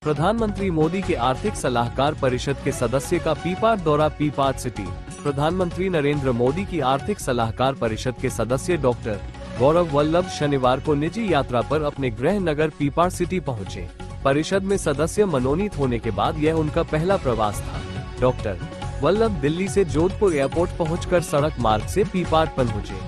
प्रधानमंत्री मोदी के आर्थिक सलाहकार परिषद के सदस्य का पीपाट दौरा। पीपाट सिटी। प्रधानमंत्री नरेंद्र मोदी की आर्थिक सलाहकार परिषद के सदस्य डॉक्टर गौरव वल्लभ शनिवार को निजी यात्रा पर अपने गृह नगर पीपाट सिटी पहुंचे। परिषद में सदस्य मनोनीत होने के बाद यह उनका पहला प्रवास था। डॉक्टर वल्लभ दिल्ली से जोधपुर एयरपोर्ट पहुंचकर सड़क मार्ग से पीपाट पहुंचे।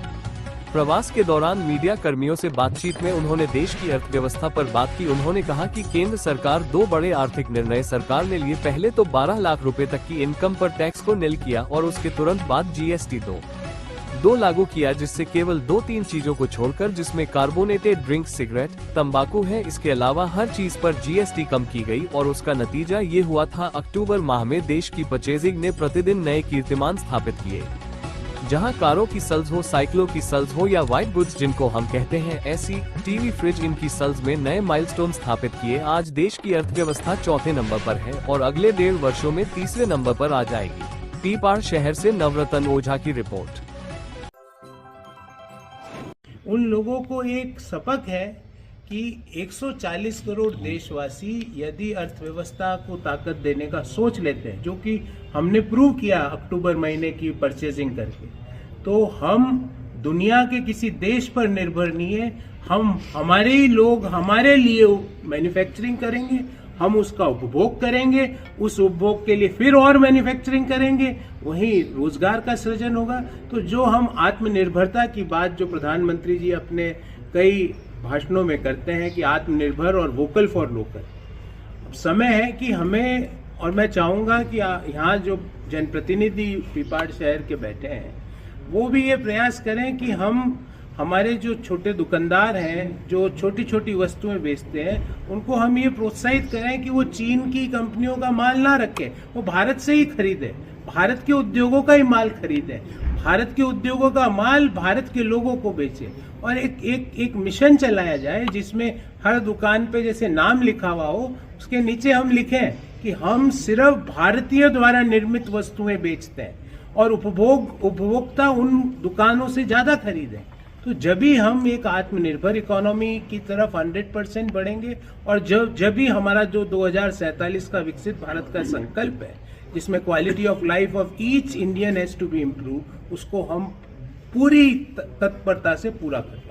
प्रवास के दौरान मीडिया कर्मियों से बातचीत में उन्होंने देश की अर्थव्यवस्था पर बात की। उन्होंने कहा कि केंद्र सरकार 2 बड़े आर्थिक निर्णय सरकार ने लिए। पहले तो 12 लाख रुपए तक की इनकम पर टैक्स को निल किया और उसके तुरंत बाद GST 2 लागू किया, जिससे केवल 2-3 चीजों को छोड़कर, जिसमें कार्बोनेटेड ड्रिंक, सिगरेट, तंबाकू है, इसके अलावा हर चीज पर GST कम की गई और उसका नतीजा ये हुआ था। अक्टूबर माह में देश की परचेजिंग ने प्रतिदिन नए कीर्तिमान स्थापित किए। जहां कारों की सेल्स हो, साइकिलों की सेल्स हो या व्हाइट गुड्स जिनको हम कहते हैं, AC, टीवी, फ्रिज, इनकी सेल्स में नए माइलस्टोन स्थापित किए। आज देश की अर्थव्यवस्था चौथे नंबर पर है और अगले 1.5 वर्षों में तीसरे नंबर पर आ जाएगी। पीपाट शहर से नवरतन ओझा की रिपोर्ट। उन लोगों को एक सबक है कि 140 करोड़ देशवासी यदि अर्थव्यवस्था को ताकत देने का सोच लेते हैं, जो कि हमने प्रूव किया अक्टूबर महीने की परचेजिंग करके, तो हम दुनिया के किसी देश पर निर्भर नहीं है। हम हमारे ही लोग हमारे लिए मैन्युफैक्चरिंग करेंगे, हम उसका उपभोग करेंगे, उस उपभोग के लिए फिर और मैन्युफैक्चरिंग करेंगे, वहीं रोजगार का सृजन होगा। तो जो हम आत्मनिर्भरता की बात जो प्रधानमंत्री जी अपने कई भाषणों में करते हैं कि आत्मनिर्भर और वोकल फॉर लोकल, अब समय है कि हमें, और मैं चाहूंगा कि यहाँ जो जनप्रतिनिधि पीपाट शहर के बैठे हैं वो भी ये प्रयास करें कि हम हमारे जो छोटे दुकानदार हैं जो छोटी छोटी वस्तुएं बेचते हैं, उनको हम ये प्रोत्साहित करें कि वो चीन की कंपनियों का माल ना रखें, वो भारत से ही खरीदें, भारत के उद्योगों का ही माल खरीदें, भारत के उद्योगों का माल भारत के लोगों को बेचे। और एक मिशन चलाया जाए जिसमें हर दुकान पे जैसे नाम लिखा हुआ हो, उसके नीचे हम लिखें कि हम सिर्फ भारतीय द्वारा निर्मित वस्तुएं बेचते हैं और उपभोक्ता उन दुकानों से ज्यादा खरीदें। तो जब भी हम एक आत्मनिर्भर इकोनॉमी की तरफ 100% बढ़ेंगे और जब भी हमारा जो 2047 का विकसित भारत का संकल्प है, जिसमें quality of life of each Indian has to be improve, उसको हम पूरी तत्परता से पूरा करते हैं।